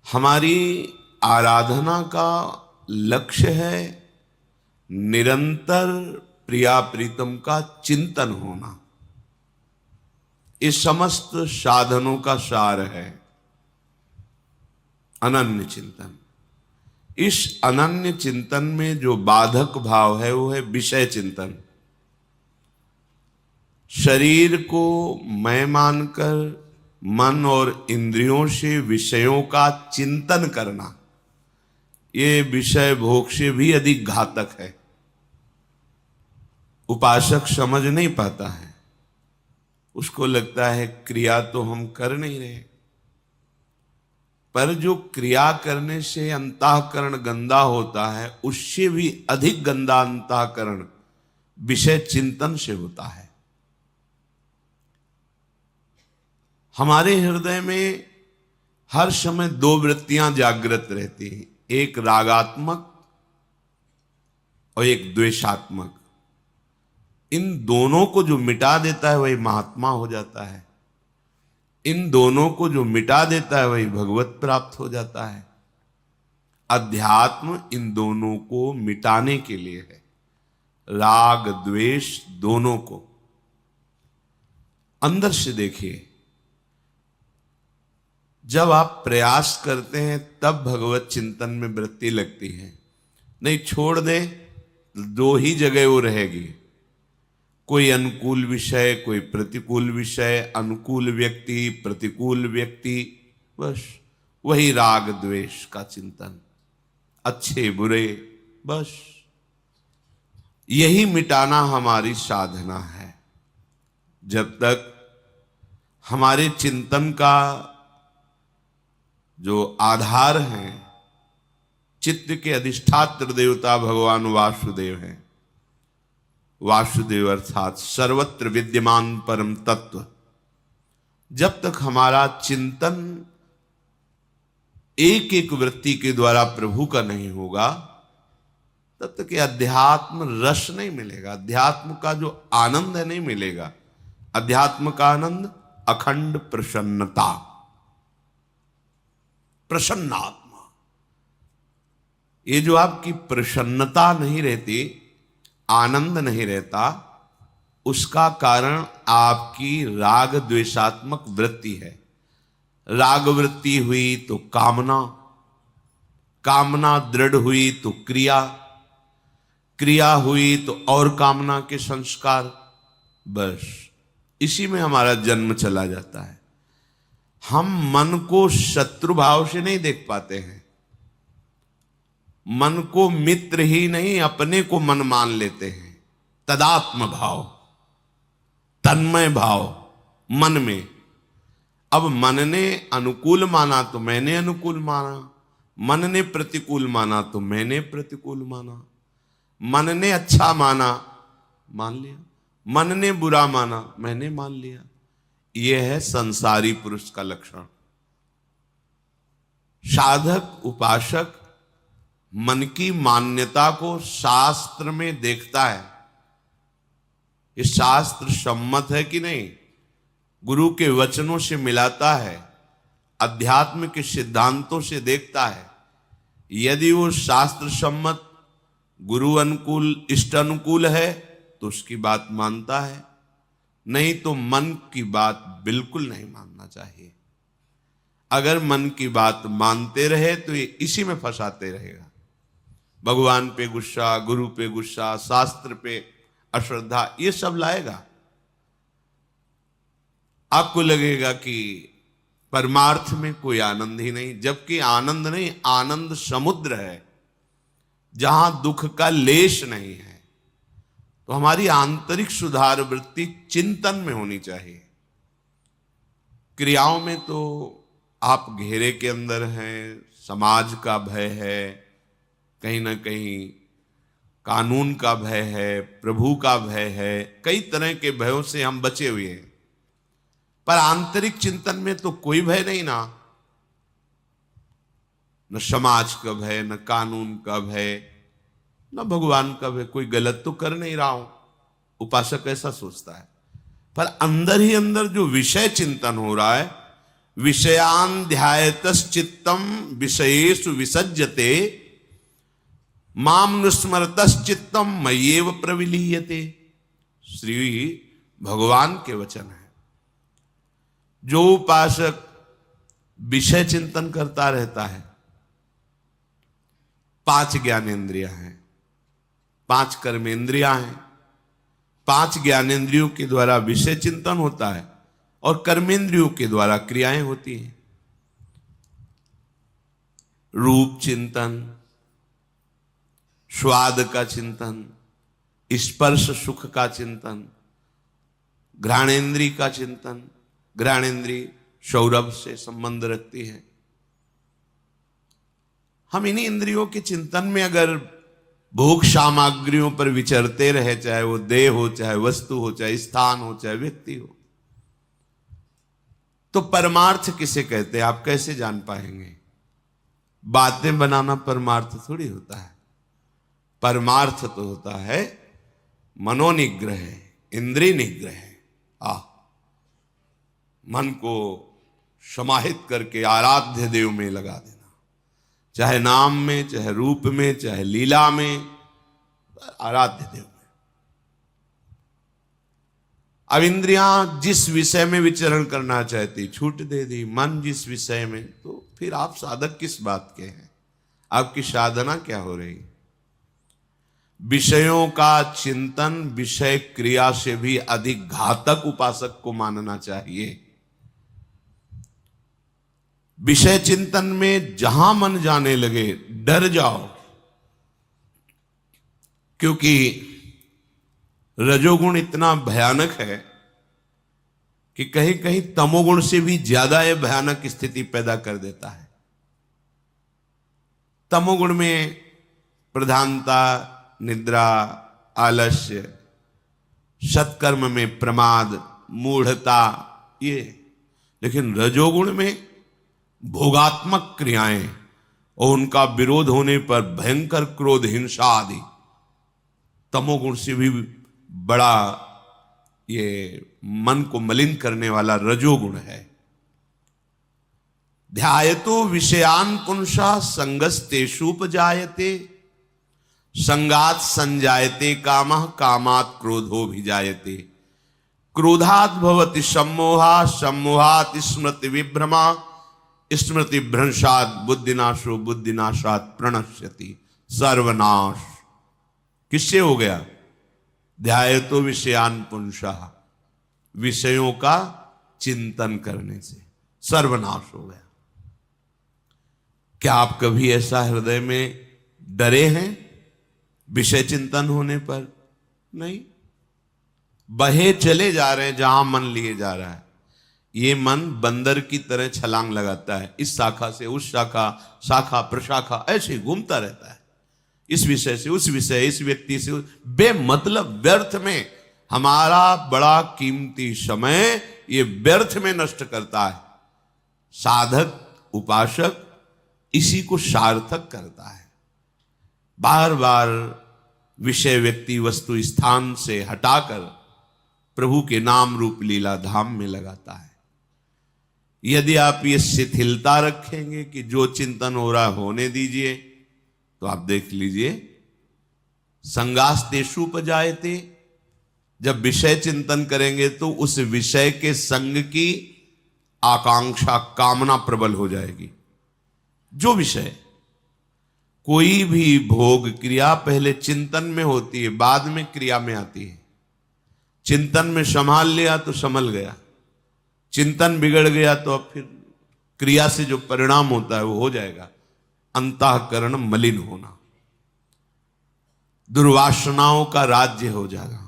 हमारी आराधना का लक्ष्य है निरंतर प्रिया प्रीतम का चिंतन होना। इस समस्त साधनों का सार है अनन्य चिंतन। इस अनन्य चिंतन में जो बाधक भाव है वो है विषय चिंतन। शरीर को मैं मानकर मन और इंद्रियों से विषयों का चिंतन करना, ये विषय भोग से भी अधिक घातक है। उपासक समझ नहीं पाता है, उसको लगता है क्रिया तो हम कर नहीं रहे, पर जो क्रिया करने से अंतःकरण गंदा होता है उससे भी अधिक गंदा अंतःकरण विषय चिंतन से होता है। हमारे हृदय में हर समय दो वृत्तियां जागृत रहती हैं, एक रागात्मक और एक द्वेषात्मक। इन दोनों को जो मिटा देता है वही महात्मा हो जाता है। इन दोनों को जो मिटा देता है वही भगवत प्राप्त हो जाता है। अध्यात्म इन दोनों को मिटाने के लिए है, राग द्वेष दोनों को। अंदर से देखिए, जब आप प्रयास करते हैं तब भगवत चिंतन में वृत्ति लगती है, नहीं छोड़ दें दो ही जगह वो रहेगी, कोई अनुकूल विषय कोई प्रतिकूल विषय, अनुकूल व्यक्ति प्रतिकूल व्यक्ति, बस वही राग द्वेष का चिंतन, अच्छे बुरे, बस यही मिटाना हमारी साधना है। जब तक हमारे चिंतन का जो आधार है चित्त के अधिष्ठात्र देवता भगवान वासुदेव हैं। वासुदेव अर्थात सर्वत्र विद्यमान परम तत्व। जब तक हमारा चिंतन एक एक वृत्ति के द्वारा प्रभु का नहीं होगा तब तक ये अध्यात्म रस नहीं मिलेगा, अध्यात्म का जो आनंद है नहीं मिलेगा। अध्यात्म का आनंद अखंड प्रसन्नता, प्रसन्नात्मा। ये जो आपकी प्रसन्नता नहीं रहती, आनंद नहीं रहता, उसका कारण आपकी राग द्वेषात्मक वृत्ति है। राग वृत्ति हुई तो कामना, कामना दृढ़ हुई तो क्रिया, क्रिया हुई तो और कामना के संस्कार, बस इसी में हमारा जन्म चला जाता है। हम मन को शत्रु भाव से नहीं देख पाते हैं, मन को मित्र ही नहीं अपने को मन मान लेते हैं। तदात्म भाव, तन्मय भाव मन में। अब मन ने अनुकूल माना तो मैंने अनुकूल माना, मन ने प्रतिकूल माना तो मैंने प्रतिकूल माना, मन ने अच्छा माना मान लिया, मन ने बुरा माना मैंने मान लिया। यह है संसारी पुरुष का लक्षण। साधक उपासक मन की मान्यता को शास्त्र में देखता है, ये शास्त्र सम्मत है कि नहीं, गुरु के वचनों से मिलाता है, अध्यात्म के सिद्धांतों से देखता है। यदि वो शास्त्र सम्मत, गुरु अनुकूल, इष्ट अनुकूल है तो उसकी बात मानता है, नहीं तो मन की बात बिल्कुल नहीं मानना चाहिए। अगर मन की बात मानते रहे तो ये इसी में फंसाते रहेगा। भगवान पे गुस्सा, गुरु पे गुस्सा, शास्त्र पे अश्रद्धा, ये सब लाएगा। आपको लगेगा कि परमार्थ में कोई आनंद ही नहीं, जबकि आनंद नहीं, आनंद समुद्र है जहां दुख का लेश नहीं है। तो हमारी आंतरिक सुधार वृत्ति चिंतन में होनी चाहिए। क्रियाओं में तो आप घेरे के अंदर हैं, समाज का भय है, कहीं ना कहीं कानून का भय है, प्रभु का भय है, कई तरह के भयों से हम बचे हुए हैं। पर आंतरिक चिंतन में तो कोई भय नहीं ना, न समाज का भय, न कानून का भय, न भगवान का भय। कोई गलत तो कर नहीं रहा हूं, उपासक ऐसा सोचता है। पर अंदर ही अंदर जो विषय चिंतन हो रहा है विषयान ध्यायतश्चित्तम विषयेषु विसज्जते माम नुस्मरतश्चित्तम मय्येव प्रविलीयते। श्री भगवान के वचन है। जो उपासक विषय चिंतन करता रहता है, 5 ज्ञानेंद्रियां हैं, 5 कर्मेंद्रियां हैं, 5 ज्ञानेंद्रियों के द्वारा विषय चिंतन होता है और कर्मेंद्रियों के द्वारा क्रियाएं होती हैं। रूप चिंतन, स्वाद का चिंतन, स्पर्श सुख का चिंतन, घ्राणेन्द्रिय का चिंतन। घ्राणेन्द्रिय सौरभ से संबंध रखती है। हम इन्हीं इंद्रियों के चिंतन में अगर भोग सामग्रियों पर विचरते रहे, चाहे वो देह हो, चाहे वस्तु हो, चाहे स्थान हो, चाहे व्यक्ति हो, तो परमार्थ किसे कहते हैं आप कैसे जान पाएंगे? बातें बनाना परमार्थ थोड़ी होता है। परमार्थ तो होता है मनोनिग्रह, इंद्रिय निग्रह। मन को समाहित करके आराध्य देव में लगा देना, चाहे नाम में, चाहे रूप में, चाहे लीला में, आराध्य देव में। अब इंद्रियां जिस विषय में विचरण करना चाहती, छूट दे दी मन जिस विषय में, तो फिर आप साधक किस बात के हैं? आपकी साधना क्या हो रही? विषयों का चिंतन विषय क्रिया से भी अधिक घातक उपासक को मानना चाहिए। विषय चिंतन में जहां मन जाने लगे डर जाओ, क्योंकि रजोगुण इतना भयानक है कि कहीं कहीं तमोगुण से भी ज्यादा यह भयानक स्थिति पैदा कर देता है। तमोगुण में प्रधानता, निद्रा, आलस्य, सत्कर्म में प्रमाद, मूढ़ता, ये। लेकिन रजोगुण में भोगात्मक क्रियाएं और उनका विरोध होने पर भयंकर क्रोध, हिंसा आदि तमोगुण से भी बड़ा ये मन को मलिन करने वाला रजोगुण है। ध्यायतो विषयान पुंसा संगस्तेषुपजायते संगात संजायते कामः कामात् क्रोधो भिजायते क्रोधात् भवति सम्मोहा सम्मोहात् स्मृति विभ्रमा स्मृति भ्रंशात् बुद्धिनाशो बुद्धिनाशात् प्रणश्यति सर्वनाश। किससे हो गया? ध्यायतो विषयान पुंसः, विषयों का चिंतन करने से सर्वनाश हो गया। क्या आप कभी ऐसा हृदय में डरे हैं विषय चिंतन होने पर? नहीं। बहे चले जा रहे हैं जहां मन लिए जा रहा है। ये मन बंदर की तरह छलांग लगाता है, इस शाखा से उस शाखा, शाखा प्रशाखा, ऐसे घूमता रहता है, इस विषय से उस विषय, इस व्यक्ति से बेमतलब व्यर्थ में हमारा बड़ा कीमती समय ये व्यर्थ में नष्ट करता है। साधक, उपासक इसी को सार्थक करता है। बार बार विषय, व्यक्ति, वस्तु, स्थान से हटाकर प्रभु के नाम रूप लीला धाम में लगाता है। यदि आप ये शिथिलता रखेंगे कि जो चिंतन हो रहा होने दीजिए, तो आप देख लीजिए संगास्तेषुपजायते, जब विषय चिंतन करेंगे तो उस विषय के संग की आकांक्षा, कामना प्रबल हो जाएगी। जो विषय, कोई भी भोग क्रिया पहले चिंतन में होती है, बाद में क्रिया में आती है। चिंतन में संभाल लिया तो संभल गया, चिंतन बिगड़ गया तो अब फिर क्रिया से जो परिणाम होता है वो हो जाएगा अंतःकरण मलिन होना, दुर्वासनाओं का राज्य हो जाएगा।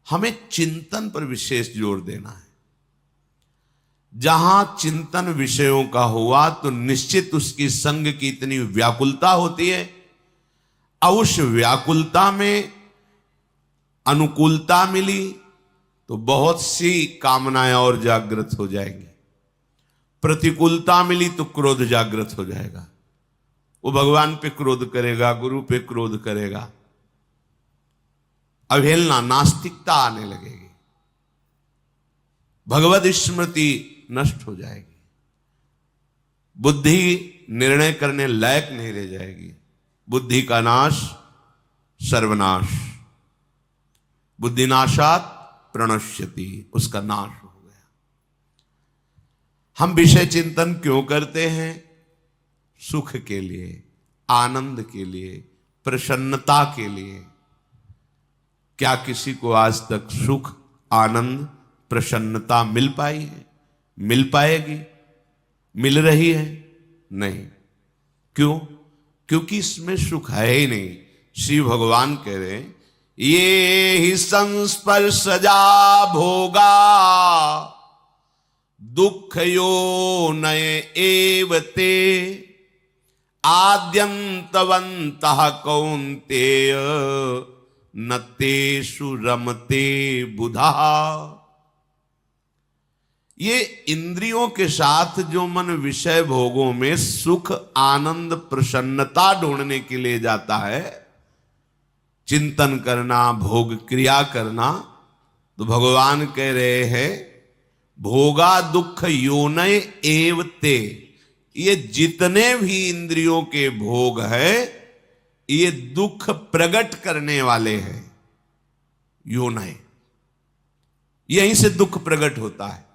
हमें चिंतन पर विशेष जोर देना है। जहां चिंतन विषयों का हुआ तो निश्चित उसकी संग की इतनी व्याकुलता होती है, और उस व्याकुलता में अनुकूलता मिली तो बहुत सी कामनाएं और जागृत हो जाएंगी। प्रतिकूलता मिली तो क्रोध जागृत हो जाएगा। वो भगवान पे क्रोध करेगा, गुरु पे क्रोध करेगा, अवहेलना, नास्तिकता आने लगेगी। भगवद स्मृति नष्ट हो जाएगी, बुद्धि निर्णय करने लायक नहीं रह जाएगी। बुद्धि का नाश सर्वनाश, बुद्धिनाशात प्रणश्यति, उसका नाश हो गया। हम विषय चिंतन क्यों करते हैं? सुख के लिए, आनंद के लिए, प्रसन्नता के लिए। क्या किसी को आज तक सुख, आनंद, प्रसन्नता मिल पाई है? मिल पाएगी? मिल रही है? नहीं। क्यों? क्योंकि इसमें सुख है ही नहीं। श्री भगवान कह रहे हैं, ये ही संस्पर्शजा भोगा दुख यो नय एवते आद्यंतवंतः कौन्तेय न तेषु रमते बुधा। ये इंद्रियों के साथ जो मन विषय भोगों में सुख, आनंद, प्रसन्नता ढूंढने के लिए जाता है, चिंतन करना, भोग क्रिया करना, तो भगवान कह रहे हैं भोगा दुख योनय एवते। ये जितने भी इंद्रियों के भोग है ये दुख प्रकट करने वाले हैं। योनय, यहीं से दुख प्रकट होता है।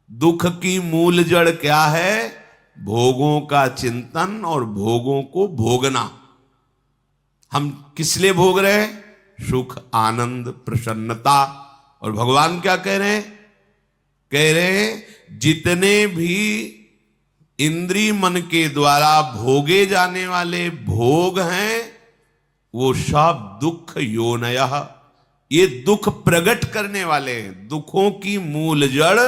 दुख की मूल जड़ क्या है? भोगों का चिंतन और भोगों को भोगना। हम किस लिए भोग रहे हैं? सुख, आनंद, प्रसन्नता। और भगवान क्या कह रहे हैं? कह रहे हैं जितने भी इंद्रिय मन के द्वारा भोगे जाने वाले भोग हैं वो सब दुख योनयः, ये दुख प्रकट करने वाले हैं। दुखों की मूल जड़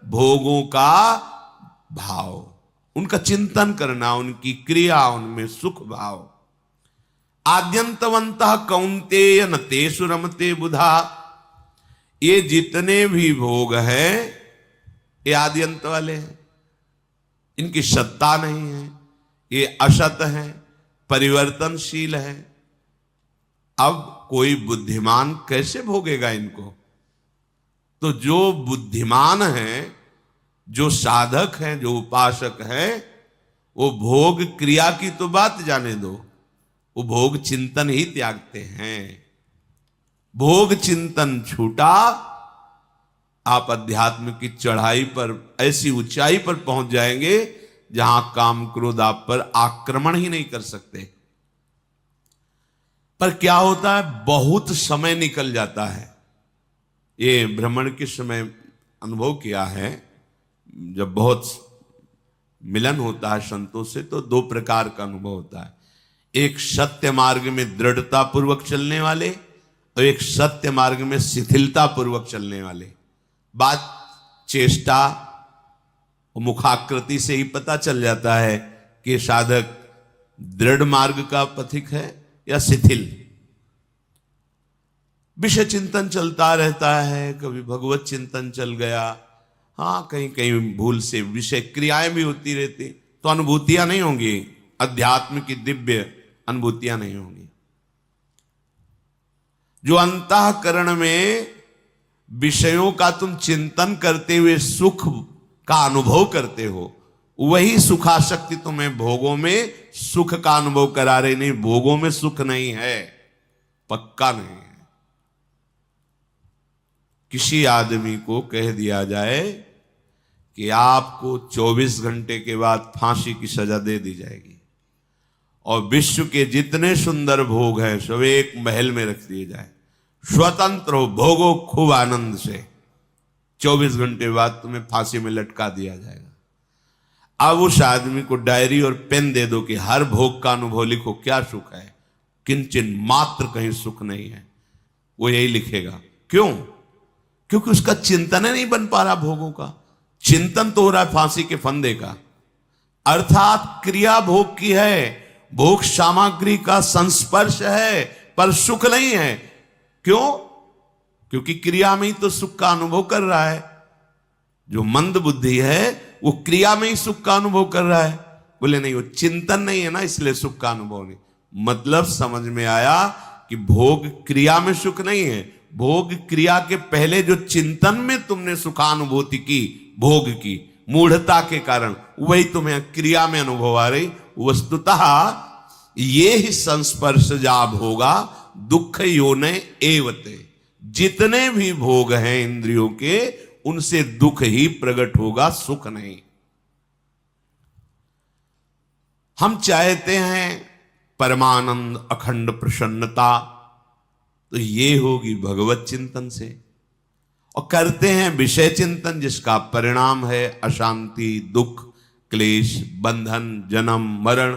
भोगों का भाव, उनका चिंतन करना, उनकी क्रिया, उनमें सुख भाव। आद्यंतवंतः कौन्तेय न तेषु रमते बुधा। ये जितने भी भोग हैं ये आद्यंत वाले हैं, इनकी सत्ता नहीं है, ये असत है, परिवर्तनशील है। अब कोई बुद्धिमान कैसे भोगेगा इनको? तो जो बुद्धिमान हैं, जो साधक हैं, जो उपासक हैं, वो भोग क्रिया की तो बात जाने दो, वो भोग चिंतन ही त्यागते हैं। भोग चिंतन छूटा, आप अध्यात्म की चढ़ाई पर, ऐसी ऊंचाई पर पहुंच जाएंगे जहां काम क्रोध आप पर आक्रमण ही नहीं कर सकते। पर क्या होता है, बहुत समय निकल जाता है। ये भ्रमण के समय अनुभव किया है, जब बहुत मिलन होता है संतों से तो दो प्रकार का अनुभव होता है। एक सत्य मार्ग में दृढ़ता पूर्वक चलने वाले और एक सत्य मार्ग में शिथिलता पूर्वक चलने वाले। बात चेष्टा और मुखाकृति से ही पता चल जाता है कि साधक दृढ़ मार्ग का पथिक है या शिथिल। विषय चिंतन चलता रहता है, कभी भगवत चिंतन चल गया, हाँ कहीं कहीं भूल से विषय क्रियाएं भी होती रहती, तो अनुभूतियां नहीं होंगी, अध्यात्म की दिव्य अनुभूतियां नहीं होंगी। जो अंतःकरण में विषयों का तुम चिंतन करते हुए सुख का अनुभव करते हो, वही सुखाशक्ति तुम्हें भोगों में सुख का अनुभव करा रही। नहीं, भोगों में सुख नहीं है, पक्का नहीं है। किसी आदमी को कह दिया जाए कि आपको 24 घंटे के बाद फांसी की सजा दे दी जाएगी और विश्व के जितने सुंदर भोग हैं सब एक महल में रख दिए जाए, स्वतंत्र हो, भोगो खूब आनंद से, 24 घंटे बाद तुम्हें फांसी में लटका दिया जाएगा। अब उस आदमी को डायरी और पेन दे दो कि हर भोग का अनुभव लिखो, क्या सुख है, किंचन मात्र कहीं सुख नहीं है, वो यही लिखेगा। क्यों? क्योंकि उसका चिंतन नहीं बन पा रहा भोगों का। चिंतन तो हो रहा है फांसी के फंदे का, अर्थात क्रिया भोग की है, भोग सामग्री का संस्पर्श है, पर सुख नहीं है। क्यों? क्योंकि क्रिया में ही तो सुख का अनुभव कर रहा है। जो मंद बुद्धि है वो क्रिया में ही सुख का अनुभव कर रहा है। बोले नहीं, वो चिंतन नहीं है ना, इसलिए सुख का अनुभव नहीं। मतलब समझ में आया कि भोग क्रिया में सुख नहीं है, भोग क्रिया के पहले जो चिंतन में तुमने सुखानुभूति की, भोग की, मूढ़ता के कारण वही तुम्हें क्रिया में अनुभव आ रही। वस्तुतः ये ही संस्पर्श जाब होगा दुख योने एवते। जितने भी भोग हैं इंद्रियों के, उनसे दुख ही प्रकट होगा, सुख नहीं। हम चाहते हैं परमानंद अखंड प्रसन्नता, तो ये होगी भगवत चिंतन से। और करते हैं विषय चिंतन, जिसका परिणाम है अशांति, दुख, क्लेश, बंधन, जन्म मरण।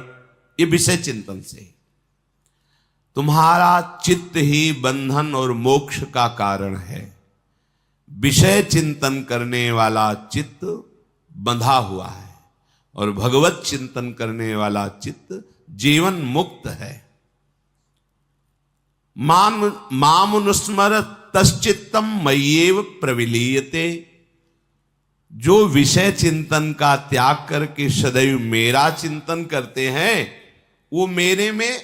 ये विषय चिंतन से तुम्हारा चित्त ही बंधन और मोक्ष का कारण है। विषय चिंतन करने वाला चित्त बंधा हुआ है और भगवत चिंतन करने वाला चित्त जीवन मुक्त है। मामनुस्मर तश्चित्तम मय्येव प्रविलीयते। जो विषय चिंतन का त्याग करके सदैव मेरा चिंतन करते हैं, वो मेरे में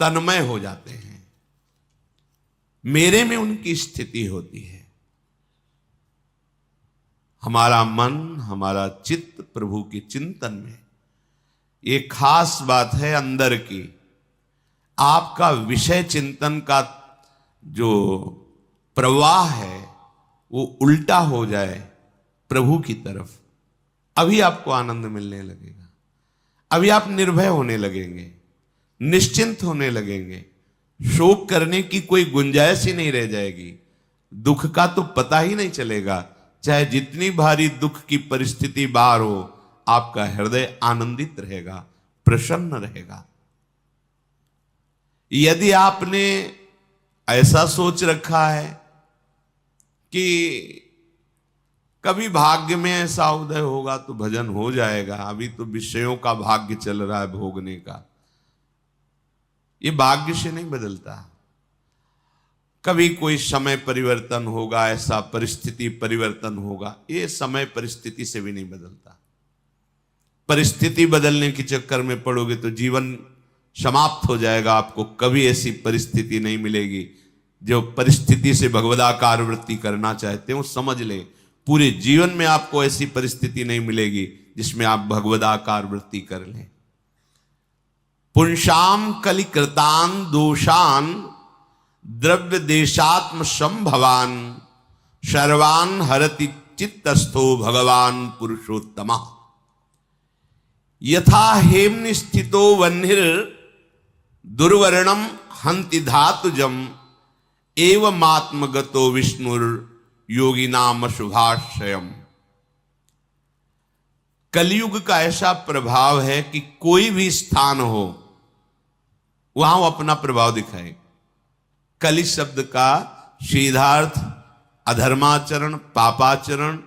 तन्मय हो जाते हैं, मेरे में उनकी स्थिति होती है। हमारा मन, हमारा चित्त प्रभु के चिंतन में, ये खास बात है अंदर की। आपका विषय चिंतन का जो प्रवाह है वो उल्टा हो जाए प्रभु की तरफ, अभी आपको आनंद मिलने लगेगा, अभी आप निर्भय होने लगेंगे, निश्चिंत होने लगेंगे। शोक करने की कोई गुंजाइश ही नहीं रह जाएगी। दुख का तो पता ही नहीं चलेगा। चाहे जितनी भारी दुख की परिस्थिति बाहर हो, आपका हृदय आनंदित रहेगा, प्रसन्न रहेगा। यदि आपने ऐसा सोच रखा है कि कभी भाग्य में ऐसा उदय होगा तो भजन हो जाएगा, अभी तो विषयों का भाग्य चल रहा है भोगने का, ये भाग्य से नहीं बदलता। कभी कोई समय परिवर्तन होगा, ऐसा परिस्थिति परिवर्तन होगा, ये समय परिस्थिति से भी नहीं बदलता। परिस्थिति बदलने के चक्कर में पड़ोगे तो जीवन समाप्त हो जाएगा। आपको कभी ऐसी परिस्थिति नहीं मिलेगी। जो परिस्थिति से भगवदाकार वृत्ति करना चाहते हो, समझ ले, पूरे जीवन में आपको ऐसी परिस्थिति नहीं मिलेगी जिसमें आप भगवदाकार वृत्ति कर लें। पुंसाम कलिकृतान दोषान द्रव्य देशात्म संभवान सर्वान हरति चित्तस्थो भगवान पुरुषोत्तमा। यथा हेम्नि स्थितो वह्निर दुर्वर्णम हंति धातुजम एवमात्मगतो विष्णुर योगिनाम शुभाश्रयम। कलयुग का ऐसा प्रभाव है कि कोई भी स्थान हो वहां वो अपना प्रभाव दिखाए। कलि शब्द का सीधार्थ अधर्माचरण, पापाचरण,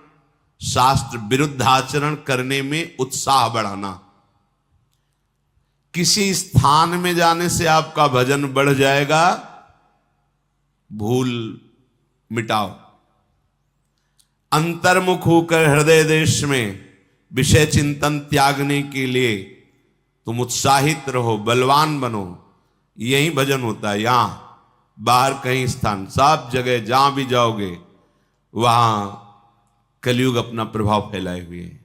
शास्त्र विरुद्धाचरण करने में उत्साह बढ़ाना। किसी स्थान में जाने से आपका भजन बढ़ जाएगा, भूल मिटाओ। अंतर्मुख होकर हृदय देश में विषय चिंतन त्यागने के लिए तुम उत्साहित रहो, बलवान बनो। यही भजन होता है। यहां बाहर कहीं स्थान, सब जगह जहां भी जाओगे वहां कलयुग अपना प्रभाव फैलाए हुए है।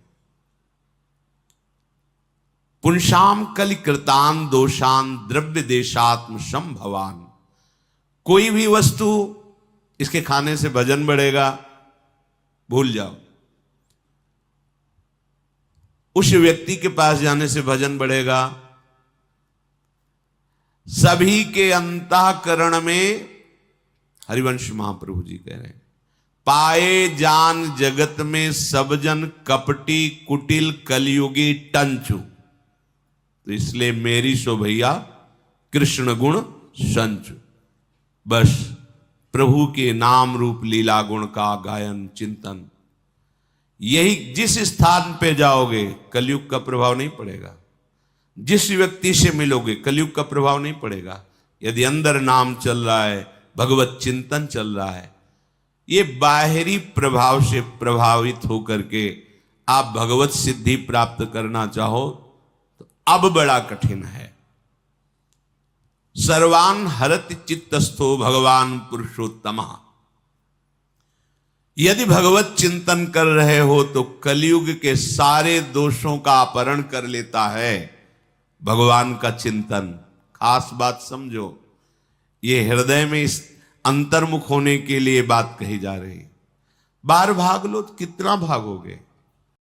पुंसाम कलिकृतान दोषान द्रव्य देशात्म संभवान। कोई भी वस्तु, इसके खाने से भजन बढ़ेगा, भूल जाओ। उस व्यक्ति के पास जाने से भजन बढ़ेगा। सभी के अंतःकरण में, हरिवंश महाप्रभु जी कह रहे हैं, पाए जान जगत में सब जन कपटी कुटिल कलयुगी टंचु। तो इसलिए मेरी सो भैया कृष्ण गुण संचु। बस प्रभु के नाम रूप लीला गुण का गायन चिंतन, यही जिस स्थान पे जाओगे कलयुग का प्रभाव नहीं पड़ेगा। जिस व्यक्ति से मिलोगे कलयुग का प्रभाव नहीं पड़ेगा। यदि अंदर नाम चल रहा है, भगवत चिंतन चल रहा है, ये बाहरी प्रभाव से प्रभावित होकर के आप भगवत सिद्धि प्राप्त करना चाहो तो अब बड़ा कठिन है। सर्वान हरति चित्तस्थो भगवान पुरुषोत्तमा। यदि भगवत चिंतन कर रहे हो तो कलयुग के सारे दोषों का अपहरण कर लेता है भगवान का चिंतन। खास बात समझो, ये हृदय में इस अंतर्मुख होने के लिए बात कही जा रही। बार भाग लो तो कितना भागोगे।